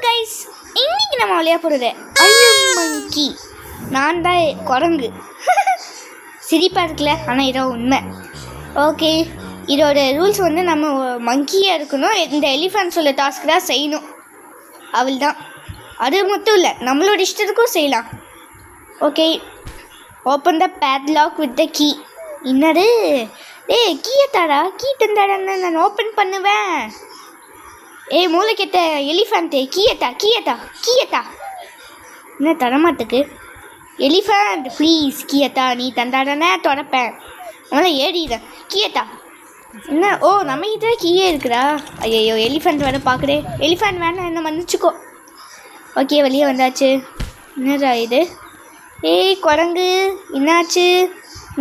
Guys, இன்னைக்கு நம்ம விளையாட போகிறது ஐயம் மங்கி. நான் தான் குரங்கு. சிரிப்பாக இருக்குல்ல, ஆனால் இதோ உண்மை. ஓகே, இதோட ரூல்ஸ் வந்து நம்ம மங்கியாக இருக்கணும். இந்த எலிஃபென்ட்ஸோட டாஸ்க் தான் செய்யணும். அவள் தான். அது மட்டும் இல்லை, நம்மளோட இஷ்டத்துக்கும் செய்யலாம். Okay, open the padlock with the key. என்னது? கீயை தாடா, கீ தந்தாடான்னு நான் ஓப்பன் பண்ணுவேன். மூளை கெட்ட எலிஃபெண்ட்டு, கீயத்தா என்ன தரமாட்டுக்கு? எலிஃபெண்ட் ப்ளீஸ் கீயத்தா, நீ தந்தாடனே தொடப்பேன். அவனால் ஏறிடுறேன். கீயத்தா என்ன? நம்ம கிட்ட கீயே இருக்குதா? ஐயோ, எலிஃபெண்ட் வேறு பார்க்குறே. எலிஃபெண்ட் வேணா என்ன மன்னிச்சிக்கோ. ஓகே, வெளியே வந்தாச்சு. என்னடா இது? குரங்கு என்னாச்சு?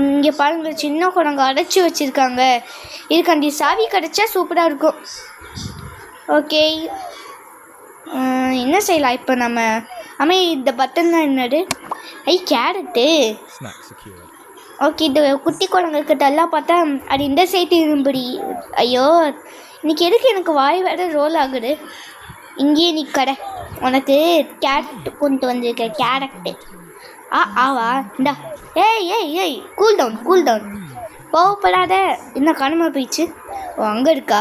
இங்கே பாருங்க, சின்ன குரங்கு அடைச்சி வச்சுருக்காங்க. இதுக்காண்டி சாவி கிடச்சா சூப்பராக இருக்கும். ஓகே, என்ன செய்யலாம் இப்போ நம்ம? இந்த பட்டன் தான் என்னது? கேரட்டு. ஓகே, இந்த குட்டி குரங்குக்கு எல்லாம் பார்த்தா அது இந்த சைட்டு இரும்படி. ஐயோ, இன்றைக்கி எதுக்கு எனக்கு வாய் வேறு ரோல் ஆகுது? இங்கேயே நீ கடை, உனக்கு கேரட் கொண்டு வந்திருக்க. கேரட்டு ஆவா இந்தா. ஏய் கூல் டவுன் கோவப்படாத. இன்னும் காணாமல் போயிடுச்சு. அங்கே இருக்கா?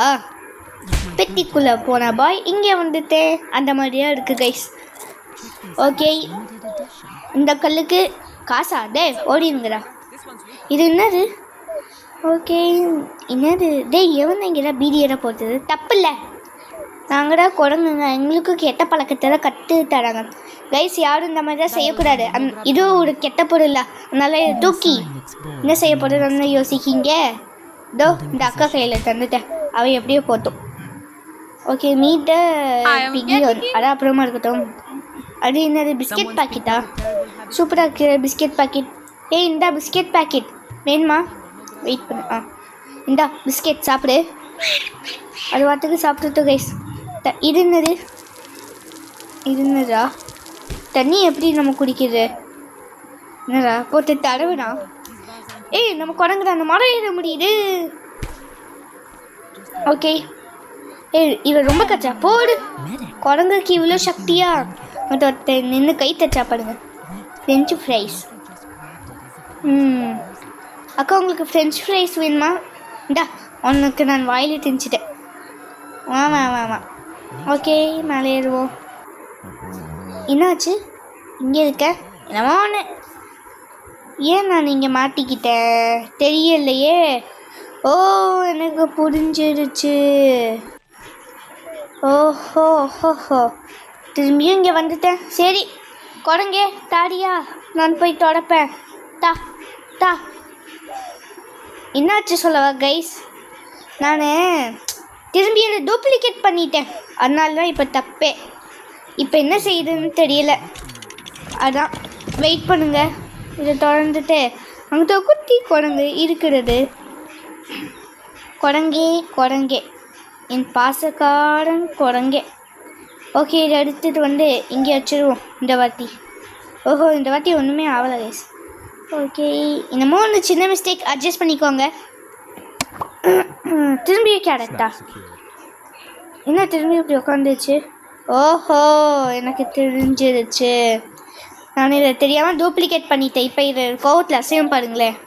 பெட்டிக்குள்ளே போன பாய் இங்கே வந்துட்டேன். அந்த மாதிரியாக இருக்குது கைஸ். ஓகே, இந்த கல்லுக்கு காசா? ஓடினுங்கிறா. இது என்னது? ஓகே, என்னது? எவன் இங்கேதான் பீடி ஏற போகிறது? தப்பு இல்லை, நாங்கள் தான் குரங்குங்க. எங்களுக்கு கெட்ட பழக்கத்தை கற்று தராங்க கைஸ். யாரும் இந்த மாதிரி தான் செய்யக்கூடாது. இதுவும் ஒரு கெட்ட பொருளா, அதனால தூக்கி என்ன செய்ய போகிறதுன்னு யோசிக்கிங்க. இந்த அக்கா கையில் தந்துட்டேன், அவள் எப்படியோ போட்டோம். ஓகே, மீட்ட பிகியோன் அதான் அப்புறமா இருக்கட்டும். அது என்னது? பிஸ்கெட் பாக்கெட்டா? சூப்பராக இருக்குது பிஸ்கெட் பாக்கெட். இந்தா பிஸ்கெட் பாக்கெட் வேணுமா? வெயிட் பண்ணு. இந்தா பிஸ்கெட் சாப்பிடு. அது வாட்டுக்கு சாப்பிட்டுட்டு கைஸ். இது என்னதா? தண்ணி எப்படி நம்ம குடிக்கிறது? என்னடா போட்டு தடவுனா? நம்ம குரங்குடா, அந்த மரம் ஏற முடியுது. ஓகே, இவன் ரொம்ப கச்சா போடு. குரங்குக்கு இவ்வளோ சக்தியா? நின்று கை தச்சா பாருங்க. French fries. அக்கா, உங்களுக்கு ஃப்ரெஞ்ச் ஃப்ரைஸ் வேணுமா? இந்தா, உனக்கு நான் வாயில் திணிச்சிட்டேன். ஆமாம். ஓகே, மேலே ஏறுவோம். என்னாச்சு? இங்கே இருக்க என்னமோ ஒன்று. ஏன் நான் இங்கே மாட்டிக்கிட்டேன் தெரியலையே. எனக்கு புரிஞ்சிருச்சு. ஓஹோ, திரும்பியும் இங்கே வந்துட்டேன். சரி குரங்கே தாடியா, நான் போய் தொடப்பேன். தா என்னாச்சு சொல்லவா கைஸ்? நான் திரும்பி அதை டூப்ளிகேட் பண்ணிட்டேன், அதனால தான் இப்போ தப்பே. இப்போ என்ன செய்யுதுன்னு தெரியல, அதான் வெயிட் பண்ணுங்க. இதை தொடர்ந்துட்டு அங்கே குட்டி குரங்கு இருக்கிறது. குரங்கே என் பாசக்காரன் குரங்கே. ஓகே, இதை எடுத்துகிட்டு வந்து இங்கே வச்சுருவோம் இந்த வாட்டி. இந்த வாட்டி ஒன்றுமே ஆகலை கைஸ். ஓகே, என்னமோ ஒன்று சின்ன மிஸ்டேக், அட்ஜஸ்ட் பண்ணிக்கோங்க. திரும்பியும் கேரட்டா? என்ன திரும்பி இப்படி உட்காந்துச்சு? எனக்கு தெரிஞ்சிருச்சு. நான் இதை தெரியாமல் டூப்ளிகேட் பண்ணிட்டேன். இப்போ இதை கோவத்தில் அசையும் பாருங்களேன்.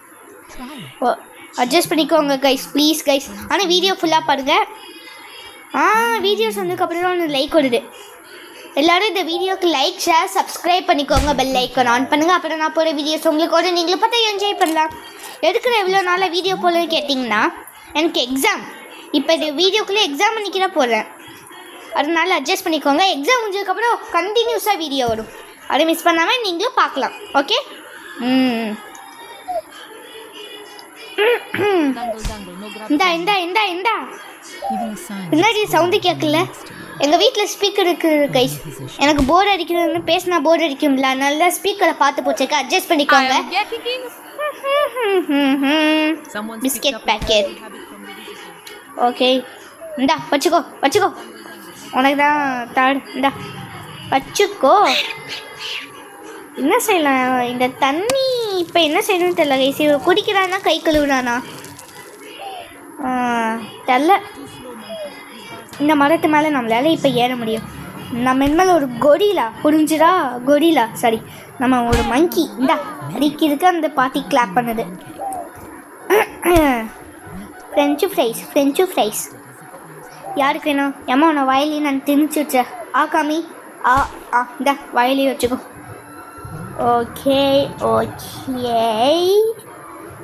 அட்ஜஸ்ட் பண்ணிக்கோங்க கைஸ், ப்ளீஸ் கைஸ். ஆனால் வீடியோ ஃபுல்லாக பாருங்கள். வீடியோஸ் வந்ததுக்கப்புறம் ஒன்று லைக் கொடுது. எல்லோரும் இந்த வீடியோக்கு லைக், ஷேர், சப்ஸ்கிரைப் பண்ணிக்கோங்க. பெல் ஐக்கான் ஆன் பண்ணுங்கள். அப்புறம் நான் போகிற வீடியோஸ் உங்களுக்கு நீங்களும் பார்த்தா என்ஜாய் பண்ணலாம். எடுக்கிற எவ்வளோ நாளாக வீடியோ போல கேட்டிங்கன்னா, எனக்கு எக்ஸாம், இப்போ இது வீடியோக்குள்ளே எக்ஸாம் பண்ணிக்கிற போகிறேன். அதனால அட்ஜஸ்ட் பண்ணிக்கோங்க. எக்ஸாம் முடிஞ்சதுக்கப்புறம் கண்டினியூஸாக வீடியோ வரும், அதை மிஸ் பண்ணாமல் நீங்களும் பார்க்கலாம். ஓகே, இந்தா பின்னாடி சவுண்டு கேட்கல. எங்கள் வீட்டில் ஸ்பீக்கர் இருக்குது கைஸ். எனக்கு போர் அடிக்கிறதுன்னு பேசினா போர் அடிக்கும்ல, அதனால ஸ்பீக்கரை பார்த்து போச்சுக்க. அட்ஜஸ்ட் பண்ணிக்கோங்க. Biscuit packet. ஓகே, இந்தா வச்சுக்கோ. உனக்கு தான் தாடு. இந்தா வச்சுக்கோ. என்ன செய்யலாம் இந்த தண்ணி? இப்போ என்ன செய்யணும்னு தெரியல கைஸ். குடிக்கிறானா கை கழுவுறானா தெரில. இந்த மரத்து மேலே நம்மளால் இப்போ ஏற முடியும். நம்ம இனிமேல் ஒரு கொரிலா புரிஞ்சுடா கொரிலா சாரி நம்ம ஒரு மங்கி இந்தா அடிக்கிறதுக்கு அந்த பாட்டி கிளாப் பண்ணுது ஃப்ரெஞ்சு ஃப்ரைஸ் யாருக்கு வேணும் ஏமா உன்னை வயலையே நான் திணிச்சு வச்சேன் காமி இந்த வயலையே வச்சுக்கோ ஓகே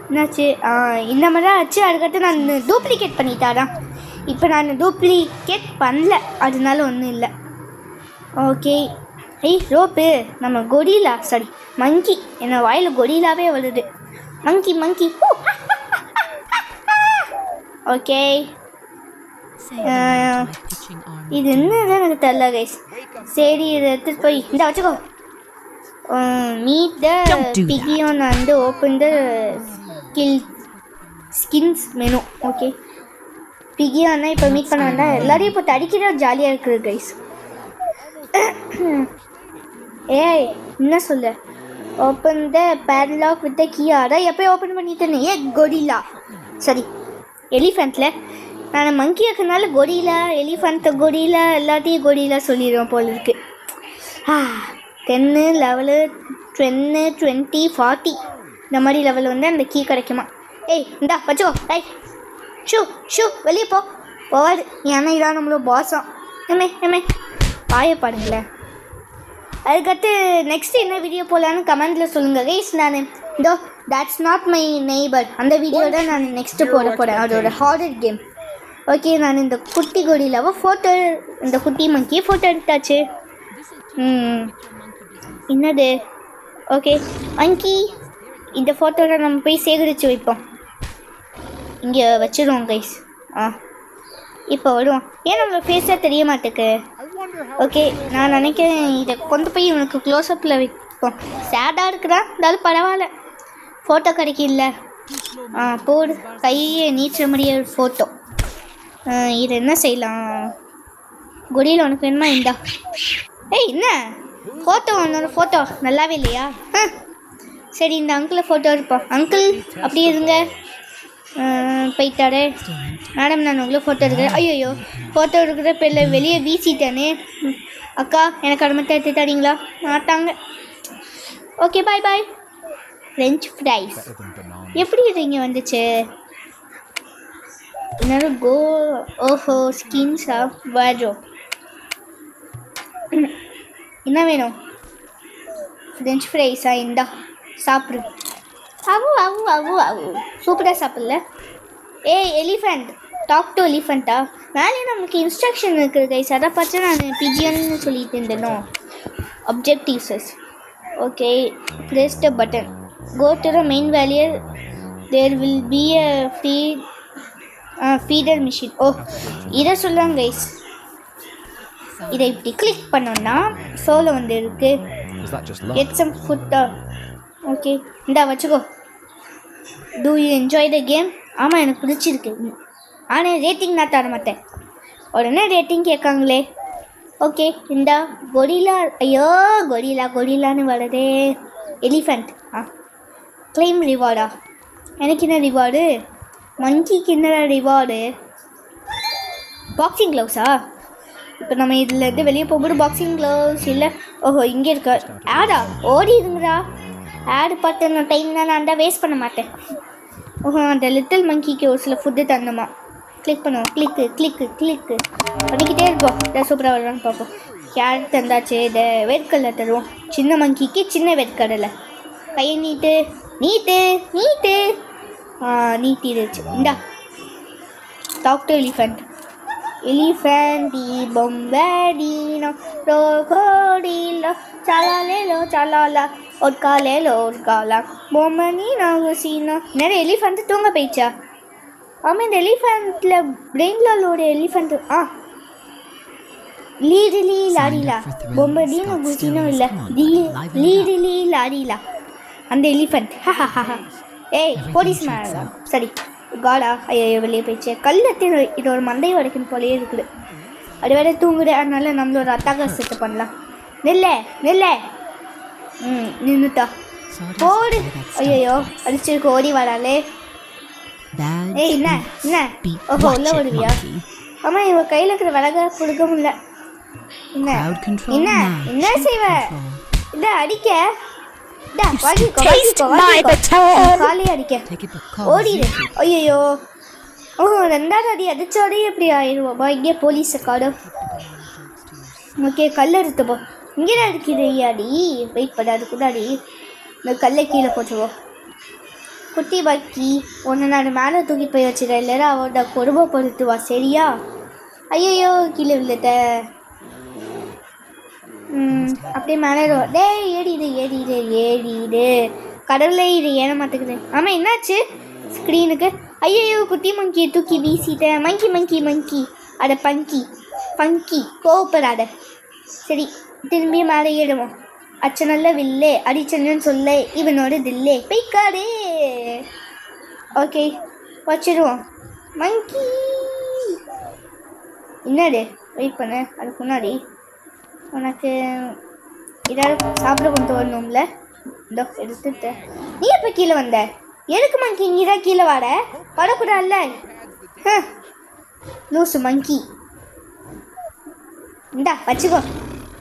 என்னாச்சு இந்த மாதிரி தான் ஆச்சு அதுக்கடுத்து நான் டூப்ளிகேட் பண்ணிட்டாரான் இப்போ நான் டூப்ளிகேட் பண்ணல அதனால ஒன்றும் இல்லை ஓகே ரோப்பு நம்ம கொரிலா சாரி மங்கி என்ன வாயில் கொரிலாவே வருது மங்கி ஓகே இது என்னதான் எனக்கு தெரியல கைஸ் சரி இதை எடுத்துகிட்டு போய் இந்த வச்சுக்கோ மீட் த பிகியோன் வந்து open the skins menu okay பிகியோன்னா இப்போ மீட் பண்ண வேண்டாம் எல்லாரையும் இப்போ தடிக்கிற ஜாலியாக இருக்குது கைஸ் ஏய் என்ன சொல்ல open the padlock with the கீயாடா எப்போயும் ஓப்பன் பண்ணிட்டேனே கொரிலா சரி எலிஃபெண்ட்டில் நான் மங்கி இருக்கிறதுனால கொரிலா எலிஃபெண்ட் கொரிலா எல்லாத்தையும் கொரிலா சொல்லிடுவேன் போல இருக்கு 10 லெவலு 10 20 40 இந்த மாதிரி லெவல் வந்து அந்த கீ கிடைக்குமா இந்தா வச்சுக்கோ ஷூ வெளியே போவாது ஏன்னா இதான் நம்மளோட பாஸாம் எம்மே பாடுங்களேன் அதுக்கடுத்து நெக்ஸ்ட் என்ன வீடியோ போகலான்னு கமெண்டில் சொல்லுங்கள் கைஸ் நான் இதோ தட்ஸ் நாட் மை நெய்பர் அந்த வீடியோ தான் நான் நெக்ஸ்ட்டு போகிறேன் அதோட ஹாரர் கேம் ஓகே நான் இந்த குட்டி கொரிலாவை ஃபோட்டோ இந்த குட்டி மங்கியை ஃபோட்டோ எடுத்தாச்சு என்னது ஓகே மங்கி இந்த ஃபோட்டோவில் நம்ம போய் சேகரித்து வைப்போம் இங்கே வச்சிடுவோம் கைஸ் இப்போ வருவோம் ஏன் நம்மளோட ஃபேஸாக தெரிய மாட்டேக்கு ஓகே நான் நினைக்கிறேன் இதை கொண்டு போய் இவனுக்கு க்ளோஸ்அப்பில் வைப்போம் சேடாக இருக்குதா இருந்தாலும் பரவாயில்ல ஃபோட்டோ கிடைக்கல போடு கையை நீச்சுற மாதிரியே ஒரு ஃபோட்டோ இது என்ன செய்யலாம் கொரியில் உனக்கு வேணுமா இந்தா என்ன ஃபோட்டோ உன்னோட ஃபோட்டோ நல்லாவே இல்லையா சரி இந்த அங்கிளை ஃபோட்டோ இருப்போம் அங்கிள் அப்படி இருங்க போயிட்டாரே மேடம் நான் உங்களை ஃபோட்டோ எடுக்கிறேன் ஐயோ ஃபோட்டோ எடுக்கிற பேரில் வெளியே வீசிட்டேனே அக்கா எனக்கு அதை மட்டும் எடுத்து தரீங்களா மாட்டாங்க ஓகே பாய் ஃப்ரெஞ்ச் ஃப்ரைஸ் எப்படி இது இங்கே வந்துச்சு இன்னொரு ஸ்கின்ஸா வாட்ரோ என்ன வேணும் ஃப்ரெஞ்ச் ஃப்ரைஸா இந்தா சாப்பிடு சூப்பராக சாப்பிடல எலிஃபெண்ட் டாக் டு எலிஃபெண்ட்டா மேலே நமக்கு இன்ஸ்ட்ரக்ஷன் இருக்குது கைஸ் அதை பார்த்து நான் பிஜியன்னு சொல்லிட்டு இருந்தேனோ அப்ஜெக்டிவ்ஸஸ் okay press the button go to the main value there will be a feeder machine இதை சொல்லுவாங்க கைஸ் இதை இப்படி கிளிக் பண்ணோன்னா சோலோ வந்து இருக்குது கெட் சம் ஃபுட்டா ஓகே இந்தா வச்சுக்கோ do you enjoy the game ஆமாம் எனக்கு பிடிச்சிருக்கு ஆனால் ரேட்டிங் நான் தர மாட்டேன் உடனே ரேட்டிங் கேட்காங்களே ஓகே இந்தா கொரிலா ஐயோ கொரிலான்னு வருதே எலிஃபெண்ட் கிளைம் ரிவார்டா எனக்கு என்ன ரிவார்டு மங்கிக்கு என்ன ரிவார்டு பாக்ஸிங் க்ளவுஸா இப்போ நம்ம இதுலேருந்து வெளியே போகும்போது பாக்ஸிங் க்ளவுஸ் இல்லை இங்கே இருக்கா ஆடா ஓடிடுங்கடா ஆடு பார்த்து நான் டைம்லாம் நான் தான் வேஸ்ட் பண்ண மாட்டேன் அந்த லிட்டில் மங்கிக்கு ஒரு சில ஃபுட்டு தந்தோமா கிளிக் பண்ணுவோம் கிளிக்கு பண்ணிக்கிட்டே இருப்போம் சூப்பராக வருவான்னு பார்ப்போம் கேரட் தந்தாச்சு இதை வேர்க்கடலை தருவோம் சின்ன மங்கிக்கு சின்ன வேர்க்கடலை கையை நீட்டு நீட்டிடுச்சு இந்தா talk to elephant Bombardino crocodilo chalala ஒரு காலா பொம்மனி நாகுசினா நிறைய எலிஃபெண்ட் தூங்க போயிடுச்சா ஆமாம் இந்த எலிஃபெண்ட்டில் பிரெயினில் ஒரு எலிஃபெண்ட் லீடிலி லாடிலா பொம்மடினோ குசினோ இல்லை லீடிலி லாடிலா அந்த எலிஃபெண்ட் போலீஸ் மேடம் சரி காடா ஐயோ வெளியே போயிடுச்சு கல்லத்தி இது ஒரு மந்தை உடைக்கணும் போலேயே இருக்குது அது வேற தூங்குது அதனால நம்மளோட அட்டாகாசத்தை பண்ணலாம் நெல்ல நின்றுட்டா போடு ஐயோ அடிச்சிருக்கு ஓடி வராளே என்ன உள்ள ஓடுவியா ஆமாம் இவன் கையில் இருக்கிற விலக கொடுக்க முடியல என்ன Crowd control. என்ன Now, என்ன sheep செய்வ control. இந்த அடிக்க இந்த If வாங்கிக்கோ you taste வாங்கிக்கோ my baton. காலி அடிக்க Take it because ஓடிடு you keep ஐயோ ஓ ரெண்டாவது அடி அடிச்சோடே எப்படி ஆயிடுவோம்பா இங்கே போலீஸ் காடு ஓகே கல் எடுத்து போ இங்கே தான் இருக்குது அடி வெயிட் பண்ண அதுக்குள்ளாடி இந்த கல்லை கீழே போட்டுருவோம் குட்டி பாக்கி ஒன்று நான் மேலே தூக்கி போய் வச்சிடறேன் இல்லைன்னா அவட கொடுமைப்படுத்துவா சரியா ஐயோ கீழே விழுத அப்படியே மேலே டே ஏடிடு கடவுளே இது ஏன மாட்டேங்குது ஆமாம் என்னாச்சு ஸ்க்ரீனுக்கு ஐயோ குட்டி மங்கியை தூக்கி வீசிட்டேன் மங்கி அட பங்கி கோவப்படாத சரி திரும்பி மேலே ஏடுவோம் அச்ச நல்ல வில்லே அடிச்சன்னு சொல்ல இவனோட தில்லே பைக்காடே ஓகே வச்சிடுவோம் மங்கி என்னது வெயிட் பண்ண அதுக்கு முன்னாடி உனக்கு ஏதாவது சாப்பிட கொண்டு வரணும்ல இதோ எடுத்துட்டு நீ எப்போ கீழே வந்த எதுக்கு மங்கி நீ தான் கீழே வரக்கூடாதுல்ல லூசு மங்கி இந்தா வச்சுக்கோ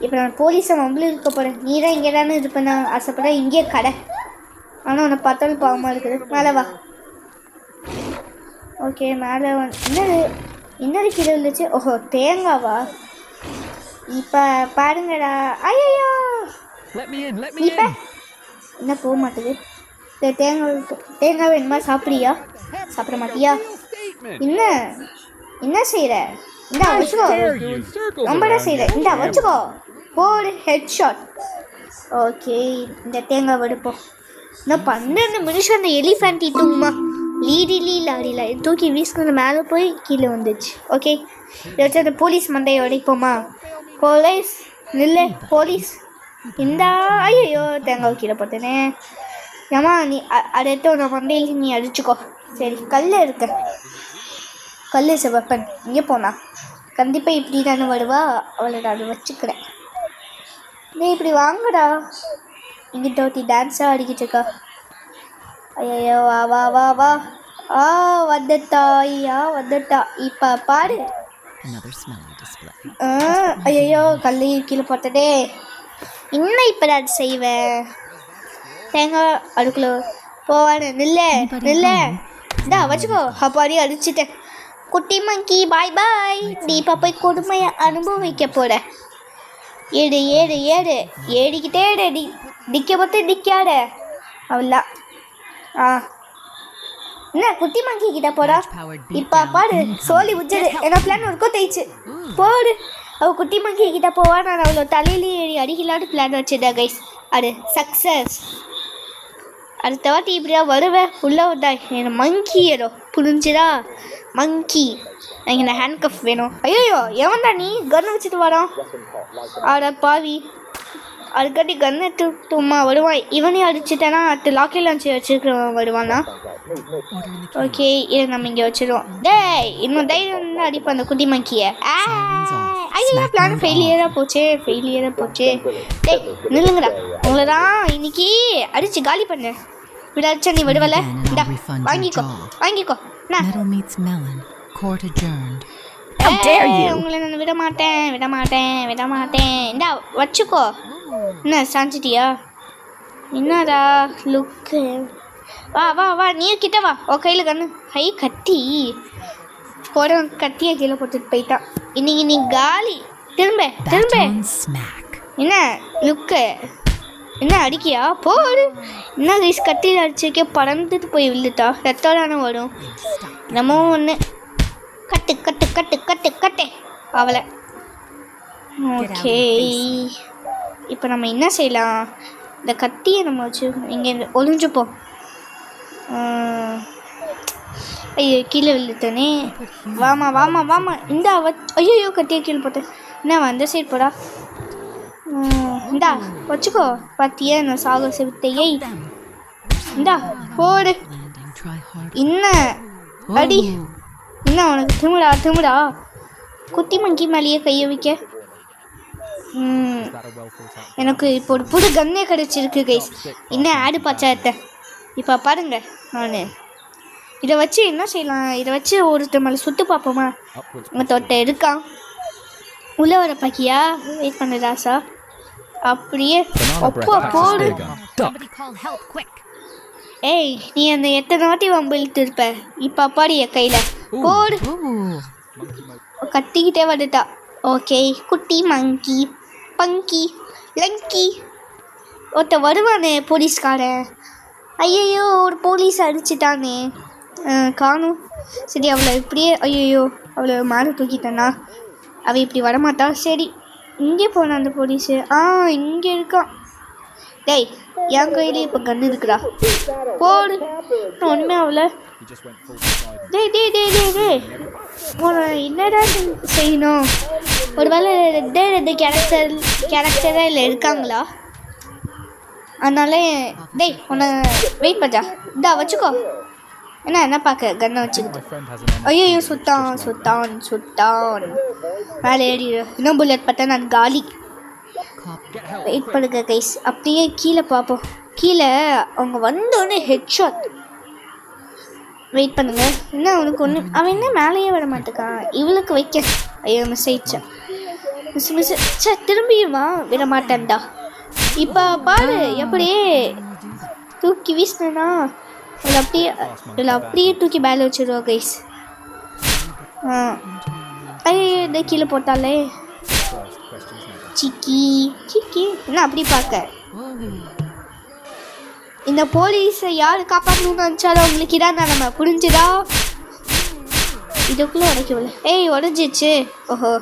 இப்போ நான் போலீஸை மம்பளும் இருக்க போகிறேன் நீ தான் இங்கே தானே இருப்பேன் நான் ஆசைப்பட இங்கே கடை ஆனால் உன்னை பார்த்தாலும் பாவமாக இருக்குது மேலே வா ஓகே மேலே இன்னொரு கீழே இருந்துச்சு ஓஹோ தேங்காவா இப்போ பாருங்கடா ஐயோ இப்போ என்ன போக மாட்டேது தேங்காய் வேணுமா சாப்பிட்றியா சாப்பிட மாட்டியா என்ன செய்கிற இந்தா வச்சுக்கோ ரொம்படா செய்கிற இந்தா வச்சுக்கோ போடு ஹெட் ஷாட் ஓகே இந்த தேங்காய் எடுப்போம் நான் 12 நிமிஷம் அந்த எலிஃபேண்ட்டி தூங்குமா லாரியில் தூக்கி வீசுனது மேலே போய் கீழே வந்துச்சு ஓகே இதை வச்சு அந்த போலீஸ் மண்டையை உடைப்போமா போலீஸ் நில்ல போலீஸ் இந்தா ஐயோ தேங்காய் கீழே போட்டேனே ஏமா நீ அதை எடுத்து உன்னை மண்டையில் நீ அடிச்சுக்கோ சரி கல் வெப்பன் இங்கே போனா கண்டிப்பாக இப்படி தானே வருவா அவளை நான் வச்சுக்கிறேன் நீ இப்படி வாங்கடா இங்கே தோட்டி டான்ஸாக ஆடிக்கிட்டு இருக்கா ஐயோ வா வந்துட்டா இப்போ பாரு ஐயோ கல்லையும் கீழே போட்டதே இன்னும் இப்போ நான் செய்வேன் தேங்காய் அடுக்குள்ள போவானு நில்ல இந்தா வச்சுக்கோ அப்பாடி அடிச்சிட்டேன் குட்டி மங்கி பாய் நீ இப்போ போய் கொடுமையை அனுபவிக்க போற ஏடிக்கிட்டே நிற்க பார்த்து நிற்காட அவளா என்ன குட்டி மங்கி கிட்ட போறா இப்போ பாரு சோழி உச்சது என்ன பிளான் ஒர்க்கோ தேய்ச்சு போடு அவள் குட்டி மங்கி கிட்ட போவா நான் அவ்வளோ தலையிலே ஏறி அடிக்கலான்னு பிளான் வச்சுட்டேன் கைஸ் அது சக்ஸஸ் அடுத்த வாட்டி இப்படியா வருவேன் உள்ளே வந்தா எனக்கு மங்கி ஏதோ புரிஞ்சுதா மங்கி எனக்கு ஹேண்ட் கஃப் வேணும் ஐயோ எவன்டா நீ கன் வச்சுட்டு வரான் ஆட பாவி அதுக்காட்டி கன் எடுத்துமா வருவான் இவனே அடிச்சுட்டேன்னா அடுத்து லாக்கெட் லான்ச்சு வச்சுருக்கிறவன் வருவானா ஓகே இதை நம்ம இங்கே வச்சிடுவோம் டேய் இன்னும் தைரியம் தான் அடிப்போம் அந்த குட்டி மங்கியை ஐயோ பிளான் ஃபெயிலியராக போச்சே டேய் நில்லுங்கடா உங்களை தான் இன்னைக்கு அடிச்சு காலி பண்ணு விடாச்சா நீ விடுவல இந்தா வாங்கிக்கோ உங்களை நான் விட மாட்டேன் இந்தா வச்சுக்கோ என்ன சாஞ்சிட்டியா என்னடா லுக்கு வா நீ கிட்ட வா ஓ கையில் கண்ணு கத்தி போட கத்தியை கீழே போட்டுட்டு போயிட்டான் இன்னைக்கு நீ காலி திரும்ப என்ன லுக்கு என்ன அடிக்கியா போடு என்ன கைஸ் கத்தியில் அடிச்சிருக்கே பறந்துட்டு போய் விழுந்துட்டா ரத்தோடான வரும் நம்ம ஒன்று கட்டு அவளை ஓகே இப்போ நம்ம என்ன செய்யலாம் இந்த கத்தியை நம்ம வச்சு இங்கே ஒளிஞ்சுப்போம் ஐயோ கீழே விழுத்தனே வாமா இந்தா ஐயோ கத்தியை கீழே போட்டேன் என்ன அந்த சைடு போடா இந்தா வச்சுக்கோ பார்த்தியா நான் சாக செவித்தையை இந்தா போடு என்ன அடி என்ன உனக்கு திமுடா குட்டி மங்கி மேலேயே கையை வைக்க எனக்கு இப்போ ஒரு புது கன்னே கிடச்சிருக்கு கைஸ் என்ன ஆடு பாச்சாத்த இப்போ பாருங்க நான் இதை வச்சு என்ன செய்யலாம் இதை வச்சு ஒருத்தர் மேலே சுட்டு பார்ப்போமா உங்கள் தொட்டை இருக்கான் உள்ளே வர பாக்கியா வெயிட் பண்ணு ராசா அப்படியே அப்போ போடு ஏய் நீ அந்த எத்தனை வாட்டி வம்பு இழுத்து இருப்ப இப்போ அப்பாடி என் கையில் போடு கத்திக்கிட்டே வந்துட்டா ஓகே குட்டி மங்கி பங்கி லங்கி ஒருத்த வருவானே போலீஸ்காரன் ஐயையோ ஒரு போலீஸ் அடிச்சிட்டானே காணும் சரி அவளை இப்படியே ஐயோ அவளை மேலே தூக்கிட்டானா அவள் இப்படி வரமாட்டா சரி இங்கே போன அந்த போலீஸு இங்கே இருக்கான் டேய் என் கையிலே இப்போ கன்று இருக்குடா போடு ஒன்றுமே அவளை டேய் டேய் டேய் டேய் டேய் என்னடா செய்யணும் ஒரு வேளை ரெண்டு கேரக்டராக இல்லை இருக்காங்களா அதனால டேய் உன்னை வெயிட் பண்ணா இந்தா வச்சுக்கோ என்ன பார்க்க கன்னை வச்சுக்கிட்டு ஐயோ சுத்தான் மேலே ஏறிடு இன்னும் புல்லட் பட்டா நான் காலி வெயிட் பண்ணுங்க கைஸ் அப்படியே கீழே பார்ப்போம் கீழே அவங்க வந்தோடனே ஹெட்ஷாட் வெயிட் பண்ணுங்க என்ன அவனுக்கு ஒன்று அவன் என்ன மேலேயே வர மாட்டேக்கான் இவளுக்கு வைக்க ஐயோ மிஸ் ஆயிடுச்சா மிஸ் சே திரும்பியுமா விட மாட்டேன்டா இப்போ பாரு எப்படியே தூக்கி வீசினா அப்படியே தூக்கி மேலே வச்சிருவா கைஸ் இந்த கீழே போட்டாலே சிக்கி என்ன அப்படி பார்க்க இந்த போலீஸை யார் காப்பாற்றணும்னு நினச்சாலும் அவங்களுக்கு இதான் நம்ம புரிஞ்சுதா இதுக்குள்ளே உடைக்கவில்லை உடஞ்சிச்சு ஓஹோ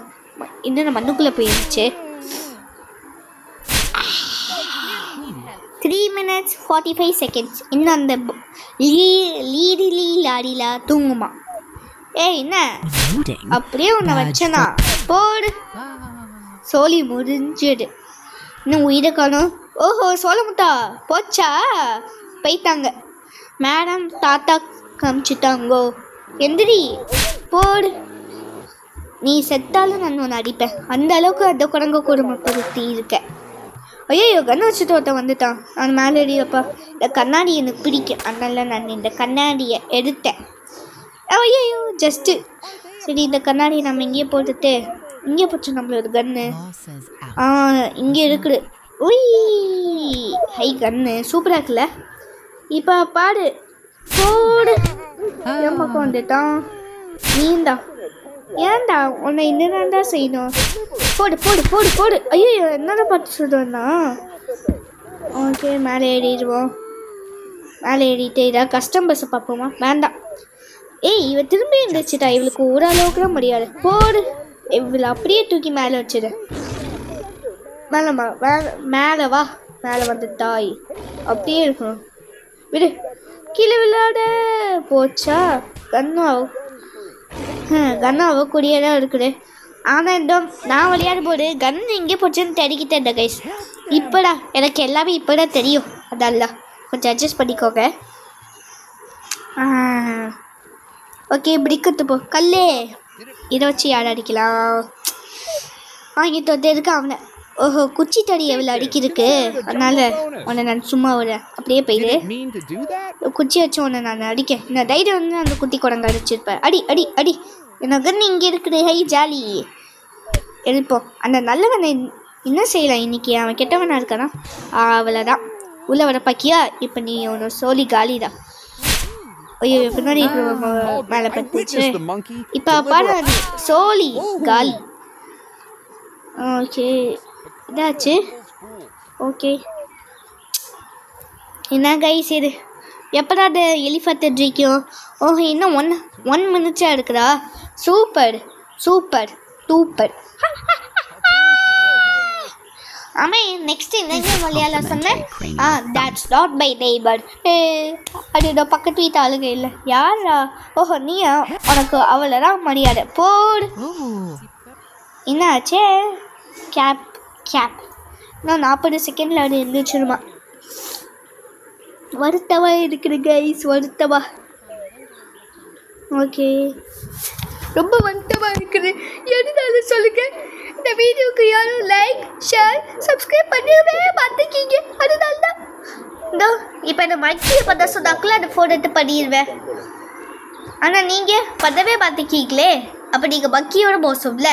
இன்னும் மண்ணுக்குள்ளே போயிருச்சு 3 minutes 45 seconds இன்னும் அந்த லாடிலா தூங்குமா என்ன அப்படியே உன்னை வச்சனா போடு சோழி முடிஞ்சிடு இன்னும் உயிரை காணும் ஓஹோ சோழ முட்டா போச்சா போய்த்தாங்க மேடம் தாத்தா காமிச்சிட்டாங்கோ எந்திரி போடு நீ செத்தாலும் நான் உன்னை அடிப்பேன் அந்த அளவுக்கு அந்த குரங்க கொடுமைப்படுத்தி இருக்க ஐயோ கண்ணை வச்சுட்டு ஒருத்தன் வந்துட்டான் நான் மேலே ஏறியப்பா இந்த கண்ணாடி எனக்கு பிடிக்கும் அதனால நான் இந்த கண்ணாடியை எடுத்தேன் ஐயோ ஜஸ்ட்டு சரி இந்த கண்ணாடியை நம்ம இங்கேயே போட்டுட்டு இங்கே போச்சு நம்மளோட கன்று இங்கே இருக்குது உய் ஹை கன்று சூப்பராக இருக்குல்ல இப்போ பாடு போடு என் பக்கம் வந்துட்டான் நீந்தான் ஏன்டா உன்னை என்னடா செய்யணும் போடு போடு போடு போடு ஐயோ என்னடா பார்த்து சொல்லுவேன்னா ஓகே மேலே ஏறிடுவோம் மேலே ஏறிட்டு இதாக கஸ்டம் பஸ்ஸை பார்ப்போமா வேண்டாம் இவ திரும்பி இருந்துச்சுட்டா இவளுக்கு ஓரளவுக்கு தான் முடியாது போடு இவளை அப்படியே தூக்கி மேலே வச்சிடு மேலே வா மேலே வந்துட்டாய் அப்படியே இருக்கணும் விடு கீழே விளையாட போச்சா கன்னாவோ கூடியே தான் இருக்குது ஆனால் இந்த நான் விளையாடும் போது கன் எங்கே போச்சுன்னு தெரிக்கிட்டேன் இந்த கைஸ் இப்போடா எனக்கு எல்லாமே இப்போ தான் தெரியும் அதெல்லாம் கொஞ்சம் அட்ஜஸ்ட் பண்ணிக்கோங்க ஓகே பிடிக்கத்து போ கல்லே இதை வச்சு யார் அடிக்கலாம் வாங்கிட்டு வந்து இருக்கு அவனை ஓஹோ குச்சி தடி எவ்வளோ அடிக்கிருக்கு அதனால் உன்னை நான் சும்மா விட அப்படியே போயிடு குச்சி வச்சு உன்னை நான் அடிக்க நான் தைரியம் வந்து அந்த குட்டி குரங்கு அடிச்சிருப்பேன் அடி அடி அடி என்ன கன்று இங்கே இருக்குது ஹை ஜாலி எழுப்போம் அந்த நல்லவனை என்ன செய்யலாம் இன்றைக்கி அவன் கெட்டவனாக இருக்கானா அவ்வளோதான் உள்ளே வர பாக்கியா இப்போ நீ ஒன்று சோழி காலி தான் ஐயோ பின்னாடி மேலே பத்துச்சு இப்போ பாரு சோழி காலி ஓகே இதாச்சு ஓகே என்ன கைஸ் இது எப்படா அது எலிஃபண்ட் ஜெயிக்கும் ஓஹோ இன்னும் ஒன் மினிட்ஸாக இருக்குதா சூப்பர் சூப்பர் சூப்பர் ஆமே நெக்ஸ்ட் என்ன மலையாளம் சொன்னேன் தட்ஸ் நாட் பை நெய்பர் அப்படியோட பக்கத்து வீட்டு ஆளுங்க இல்லை யாரா ஓஹோ நீயா உனக்கு அவளை தான் மரியாதை போடு என்ன ஆச்சே கேப் இன்னும் 40 செகண்டில் அது இருந்துச்சுருமா வருத்தவா இருக்குது கைஸ் வருத்தவா ஓகே ரொம்ப வருத்தமாக இருக்குது எதுனால சொல்லுங்க இந்த வீடியோக்கு யாரும் லைக் ஷேர் சப்ஸ்கிரைப் பண்ணவே பார்த்துக்கீங்க அதனால தான் இதோ இப்போ இந்த மைக்கியை பார்த்தா சொன்னாக்குள்ள அந்த ஃபோன் எடுத்து பண்ணிடுவேன் ஆனால் நீங்கள் பண்ணவே பார்த்துக்கீங்களே அப்போ நீங்கள் மக்கியோட மோசம்ல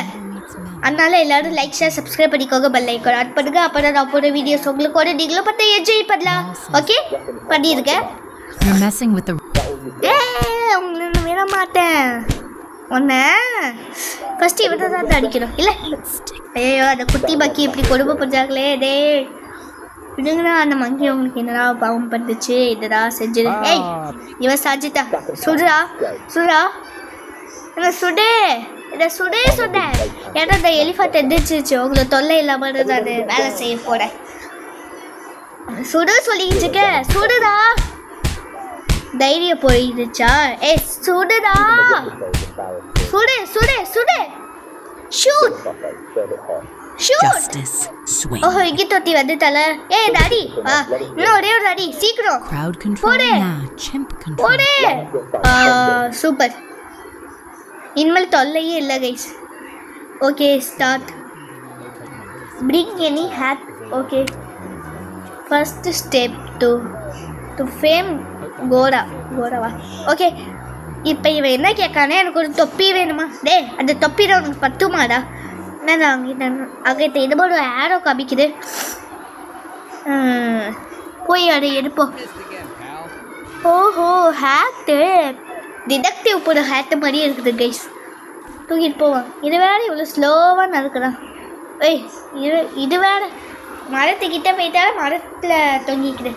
அதனால எல்லாரும் லைக் ஷேர் சப்ஸ்கிரைப் பண்ணிக்கோங்க, பெல் ஐக்கான் ஆட் பண்ணுங்க. அப்போ தான் நான் போகிற வீடியோஸ் உங்களுக்கு கூட நீங்களும் பார்த்து என்ஜாய் பண்ணலாம். ஓகே பண்ணியிருக்கேன். உங்களை விட மாட்டேன். ஒன்று ஃபஸ்ட்டு இவனை தான் அடிக்கணும் இல்லை? ஐயோ அந்த குட்டி பக்கி இப்படி கொடுமை பண்ணுறாங்களே. டே விடுங்கண்ணா, அந்த மங்கி அவங்களுக்கு என்னடா பாவம் பண்ணுச்சு, இதடா செஞ்சிரு. ஏய் இவன் சாஜிதா சுடுறா சுடுறா என்ன சுடு, இதை சுடே சொன்னேன். ஏன்னா இந்த எலிஃபண்ட் எந்திரிச்சிச்சு, உங்களை தொல்லை இல்லாமல் நான் வேலை செய்ய போகிறேன். சுடு சொல்லிக்கிச்சுக்க, சுடுடா. தைரியம் போயிடுச்சா? ஏ சுடுடா, சுடு சுடு சுடு, ஷூட் ஷூட். ஓஹோ இங்கே தொட்டி வந்துட்டால. ஏய் டாடி வா, இன்னும் ஒரே ஒரு அடி சீக்கிரம் போடு போடு. சூப்பர், இனிமேல் தொல்லையே இல்லை guys. Okay start. Bring any hat. Okay first step to fame கோராவா. ஓகே இப்போ இவன் என்ன கேட்கானே, எனக்கு ஒரு தொப்பி வேணுமா? டே அந்த தொப்பியில் உனக்கு பத்துமாடா? என்ன அங்கிட்ட இது போல ஒரு ஆரோ காமிக்குது. போய் அதை எடுப்போம். ஓஹோ ஹேட்டு, டிடெக்டிவ் போட ஹேட்டு மாதிரியே இருக்குது கைஸ். தூக்கிட்டு போவான். இது வேற இவ்வளோ ஸ்லோவாக நடக்குறான். ஏய் இது வேற மரத்துக்கிட்ட போயிட்டா மரத்தில் தொங்கிக்குது.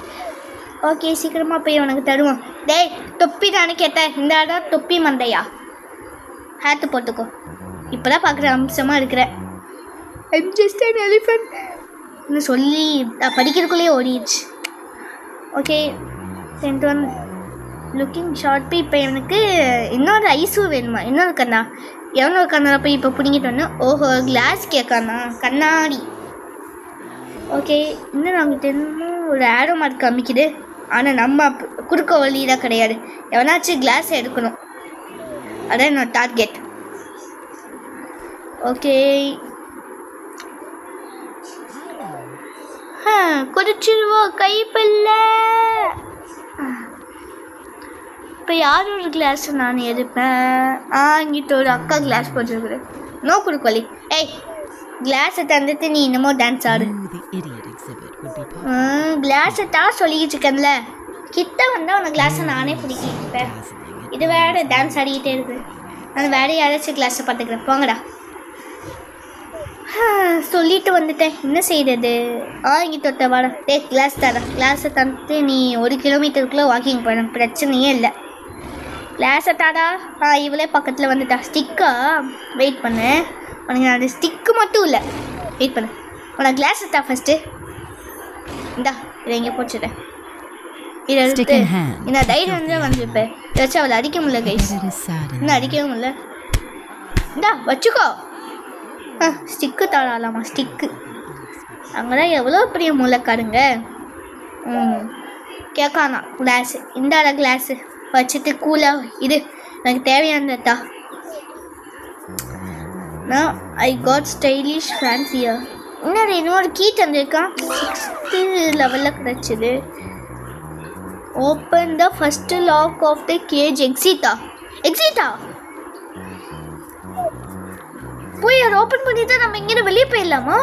ஓகே சீக்கிரமாக போய் உனக்கு தருவான். டேய் தொப்பி தானே கேட்டேன், இந்த இடம் தொப்பி மந்தையா? ஹேட்டு போட்டுக்கோ. இப்போ தான் பார்க்குற அம்சமாக இருக்கிறேன். ஐம் ஜஸ்ட் அன் எலிஃபண்ட் இன்னும் சொல்லி படிக்கிறதுக்குள்ளேயே ஓடிடுச்சு. Okay 10 looking short. இப்போ எனக்கு இன்னொரு ஐஸும் வேணுமா? இன்னொரு கண்ணா எவனோ கண்ணால் போய் இப்போ பிடிங்கிட்டு வந்தோம். ஓஹோ கிளாஸ் கேட்கானா, கண்ணாடி. ஓகே இன்னும் நாங்கள் இன்னும் ஒரு ஆரோ மார்க் காமிக்குது. ஆனால் நம்ம குறுக்க வழி தான் கிடையாது, எவனாச்சும் கிளாஸ் எடுக்கணும். அதான் என்னோட டார்கெட். ஓகே குடிச்சிருவோம் கைப்பில்ல. இப்போ யார் ஒரு கிளாஸ் நான் எடுப்பேன்? இங்கிட்ட ஒரு அக்கா கிளாஸ் போட்டுருக்குறேன். நோ குடுக்கோலி. ஏய் கிளாஸை தந்துட்டு நீ என்னமோ டான்ஸ் ஆடு. கிளாஸை தான் சொல்லிக்கிட்டு இருக்கேன்ல, கிட்ட வந்தால் உனக்கு கிளாஸை நானே பிடிக்கிட்டேன். இது வேறு டான்ஸ் ஆடிக்கிட்டே இருக்குது. நான் வேறு யாராச்சும் கிளாஸை பார்த்துக்கிறேன், போங்கடா. சொல்லிட்டு வந்துட்டேன், என்ன செய்கிறது? இங்கே தொட்ட வாடா. டே கிளாஸ் தரா, கிளாஸை தந்துட்டு நீ 1 கிலோமீட்டருக்குள்ளே வாக்கிங் போயிடும், பிரச்சனையே இல்லை. கிளாஸை தாடா. இவளே பக்கத்தில் வந்துட்டா. ஸ்டிக்கா? வெயிட் பண்ணு, உனக்கு நான் ஸ்டிக்கு மட்டும் இல்லை, வெயிட் பண்ணு. உனக்கு கிளாஸை தா ஃபஸ்ட்டு. இந்தா இதை எங்கே போச்சுட்டேன். இதை எடுத்து நான் தைரியம் தான் வந்துருப்பேன். இதை வச்சு அவளை அடிக்க முடியல கைஸ், இன்னும் அடிக்கவே முடியல. இந்தா வச்சுக்கோ. ஸ்டிக்கு தாளாலாமா, ஸ்டிக்கு. அங்கே தான் எவ்வளோ பெரிய மூளைக்காருங்க. கேட்கானா கிளாஸு. இந்தாடா கிளாஸு வச்சுட்டு கூலாக இது எனக்கு தேவையானதா. நான் ஐ காட் ஸ்டைலிஷ் ஃபேன்சியா. இன்னொரு கீ தந்திருக்கான், 6th லெவலில் கிடச்சிது. Open the first lock of the cage. எக்ஸிட்டா போய் அதை ஓப்பன் பண்ணிட்டு நம்ம இங்கே வெளியே போயிடலாமா?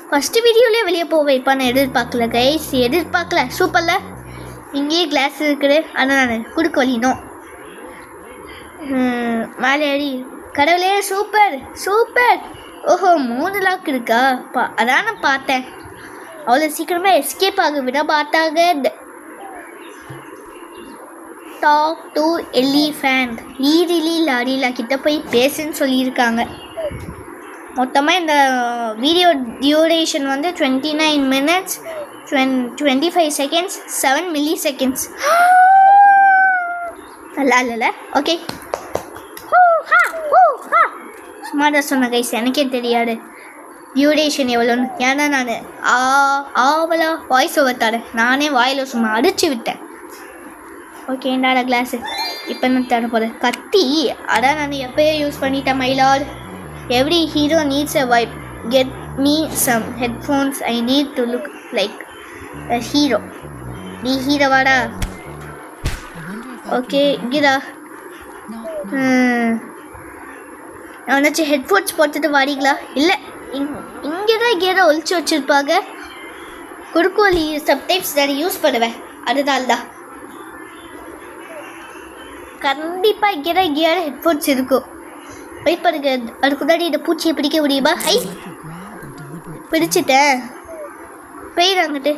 ஃபஸ்ட்டு வீடியோலேயே வெளியே போவேன். இப்போ நான் எதிர்பார்க்கல கைஸ், எதிர்பார்க்கல. சூப்பரில் இங்கேயே கிளாஸ் இருக்குது, ஆனால் நான் கொடுக்க வழினோம். மேலே ஏறி கடவுளே சூப்பர் சூப்பர். ஓஹோ 3 லாக் இருக்கா? அதான் நான் பார்த்தேன். அவ்வளோ சீக்கிரமாக எஸ்கேப் ஆக விட பார்த்தாங்க. Talk to elephant. ஈரிலி லாரிலா கிட்ட போய் பேசுன்னு சொல்லியிருக்காங்க. மொத்தமாக இந்த வீடியோ டியூரேஷன் வந்து 29 minutes 25 seconds 7 milliseconds. நல்லா இல்லைல்ல? ஓகே சும்மாடா சொன்ன கைஸ், எனக்கே தெரியாது டியூரேஷன் எவ்வளோன்னு. ஏன்னா நான் ஆவலா வாய்ஸ் ஓவர் தரேன், நானே வாயில் சும்மா அடிச்சு விட்டேன். ஓகே என்னடா கிளாஸு இப்போ என்ன தர போகிறேன்? கத்தி. அதான் நான் எப்போயே யூஸ் பண்ணிட்டேன் மயிலாடு. Every hero needs a vibe. Get me some headphones. I need to look like a hero. நீ ஹீரோவாடா? ஓகே இங்கடா. எவனாச்சும் ஹெட்ஃபோன்ஸ் போட்டுட்டு வாரீங்களா? இல்லை, இங்கே தான் கியரை ஒழிச்சு வச்சுருப்பாங்க. குறுக்கு வழி சம்டைம்ஸ் நான் யூஸ் பண்ணுவேன், அதனால தான். கண்டிப்பாக இங்கே தான் கியர் ஹெட்ஃபோன்ஸ் இருக்கும். வெயிட் பண்ணுங்க, அதுக்கு முன்னாடி இந்த பூச்சியை பிடிக்க முடியுமா? ஹை, பிடிச்சிட்டேன். போயிடாங்கிட்டு.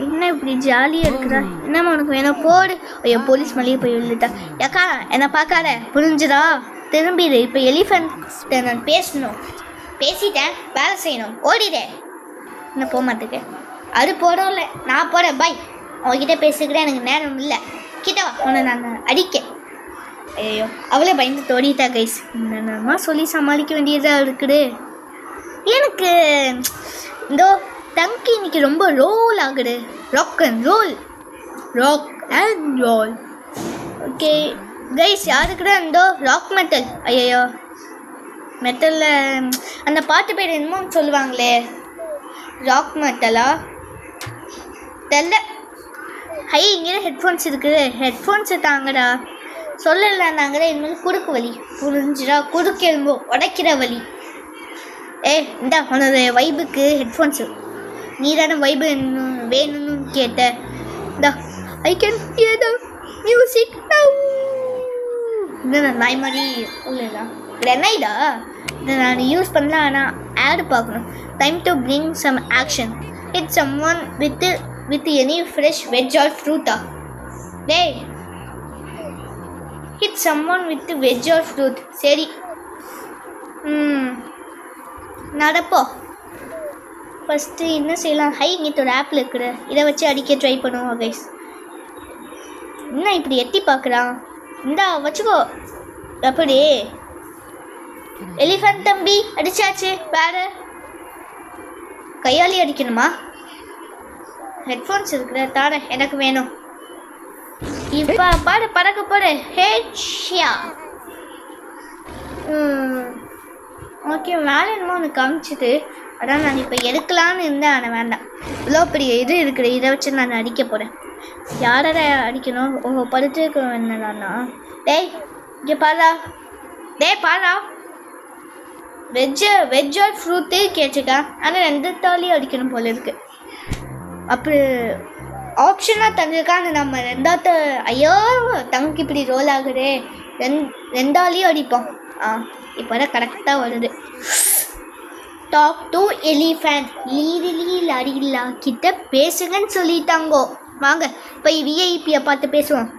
என்ன இப்படி ஜாலியாக இருக்குதா? என்னம்மா உனக்கு வேணும்? போடு. ஐயோ, போலீஸ் மளிகை போய் விழுந்துட்டா. ஏக்கா என்னை பார்க்காத, புரிஞ்சுதா? திரும்பிடு. இப்போ எலிஃபென்ட் நான் பேசிட்டேன், வேலை செய்யணும். ஓடிட்டேன். இன்னும் போக மாட்டேங்க. அது போகிறோம்ல, நான் போகிறேன். பாய். அவங்ககிட்ட பேசிக்கிறேன், எனக்கு நேரம் இல்லை. கிட்ட வா, உன்னை நான் அடிக்க. ஐயோ, அவளே பயந்து தோடிட்டா கைஸ். என்னென்னமா சொல்லி சமாளிக்க வேண்டியதாக இருக்குது எனக்கு. இந்தோ டங்கி இன்னைக்கு ரொம்ப ரோல் ஆகுது. Rock and roll. Okay guys, யாருக்குடா இந்தோ ராக் மெட்டல்? ஐயோ, மெட்டலில் அந்த பாட்டு பேர் என்னமோ சொல்லுவாங்களே, ராக் மெட்டலா தெரியல. ஹை, இங்கே ஹெட்ஃபோன்ஸ் இருக்குது. ஹெட்ஃபோன்ஸை தாங்கடா. சொல்லலை நாங்கள் இனிமேல் குறுக்கு வலி, புரிஞ்சுடா? குறுக்கு எலும்போ உடைக்கிற வலி. இந்தா உன்னோட வைபுக்கு ஹெட்ஃபோன்ஸு. நீ தானே வைபு வேணும்னு கேட்ட. இந்தா, I can hear the music now. இந்த நாய் மாதிரி உள்ளதான் கிரெனைடா. இதை நான் யூஸ் பண்ணலாம். ஆனால் ஆடு பார்க்கணும். Time to bring some action. It's someone with any fresh veg or ஃப்ரூட்டா? டேய், it's someone with veg or fruit. சரி, நடப்போ. ஃபஸ்ட்டு என்ன செய்யலாம்? ஹை, இங்கே ஒரு ஆப்பில் இருக்கிற இதை வச்சு அடிக்க ட்ரை பண்ணுவோம் கைஸ். என்ன இப்படி எட்டி பார்க்குறான்? இந்தா வச்சுக்கோ. எப்படி எலிஃபென்ட் தம்பி அடிச்சாச்சு. வேறு கையாளி அடிக்கணுமா? ஹெட்ஃபோன்ஸ் இருக்கிற தானே எனக்கு வேணும். இப்போ பாடு, பறக்க போடு. ஹேட்ஷியா. ஓகே, மேலே என்னமோ ஒன்று காமிச்சிது. அதான் நான் இப்போ எடுக்கலான்னு இருந்தேன். ஆனால் வேண்டாம். இவ்வளோ பெரிய இது இருக்குது, இதை வச்சு நான் அடிக்க போகிறேன். யாரை அடிக்கணும்? ஓஹோ, படுத்து என்னடாண்ணா. டேய் இங்கே பாரா. பாரா, வெஜ் ஆர் ஃப்ரூட்டு கேட்டுக்கா. ஆனால் 2 தாலியும் அடிக்கணும் போல இருக்கு. அப்படி ஆப்ஷனாக தந்திருக்கான்னு நம்ம 2வது. ஐயோ, தங்கி இப்படி ரோல் ஆகுது. 2ஆலையும் அடிப்போம். இப்போ தான் கரெக்டாக வருது. Talk to elephant. லாரிலா கிட்ட பேசுங்கன்னு சொல்லிட்டாங்கோ. வாங்க போய் விஐபியை பார்த்து பேசுவோம்.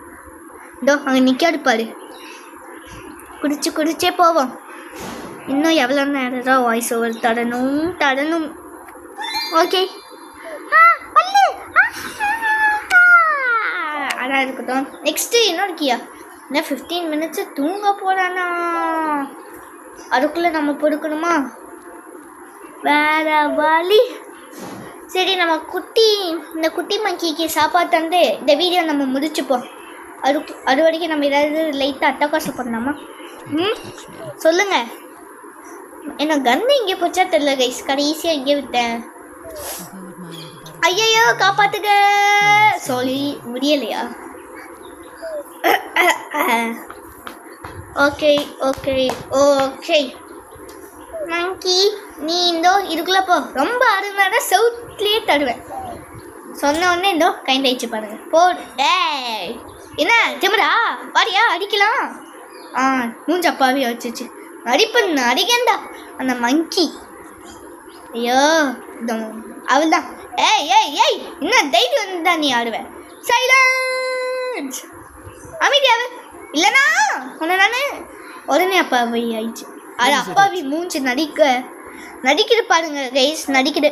இதோ அங்கே நிற்காடுப்பாரு. குடிச்சே போவோம். இன்னும் எவ்வளோ நேரம் தான் வாய்ஸ் ஓவர் தடணும். ஓகே, அதான் இருக்கட்டும். நெக்ஸ்ட்டு இன்னொரு கியா. என்ன 15 மினிட்ஸு தூங்க போகிறானா? அதுக்குள்ளே நம்ம பொறுக்கணுமா? வேற வழி. சரி, நம்ம இந்த குட்டி மங்கிக்கு சாப்பாடு தந்து இந்த வீடியோ நம்ம முடிச்சுப்போம். அது வரைக்கும் நம்ம ஏதாவது லைட்டாக அட்டகாசம் பண்ணலாமா? சொல்லுங்கள். என்ன கன்று இங்கே போச்சா தெரியல கைஸ். கடைசியாக இங்கே விட்டேன். ஐயோ, காப்பாத்துங்க. சொல்லி முடியலையா? ஓகே மங்கி, நீ இந்தோ இதுக்குள்ளே போ. ரொம்ப அருமையான சவுட்லேயே தடுவேன். சொன்ன உடனே இந்தோ கைண்டாயிடுச்சு பாருங்க. போடே. என்ன திமிரா? பாரியா, அடிக்கலாம். மூஞ்சப்பாவே வச்சிச்சு. அடிப்பண்ணு அடிக்கண்டா அந்த மங்கி. ஐயோ, அவள் தான். ஏய் என்ன தைரியம் வந்து தான் நீ ஆடுவேன்? சைலன்ஸ். அமைதியாவே இல்லைனா உன்னை நான் உடனே அப்பாவி ஆயிடுச்சு. அது அப்பாவி மூஞ்சி நடிக்கிது பாருங்க கைஸ். நடிக்குது.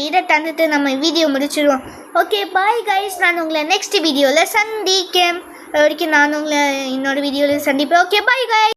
இதை தந்துட்டு நம்ம வீடியோ முடிச்சிடுவோம். Okay, bye guys. நான் உங்களை நெக்ஸ்ட் வீடியோவில் சந்திக்கேன். அது வரைக்கும் நான் உங்களை இன்னொரு வீடியோவில் சந்திப்பேன். Okay, bye guys.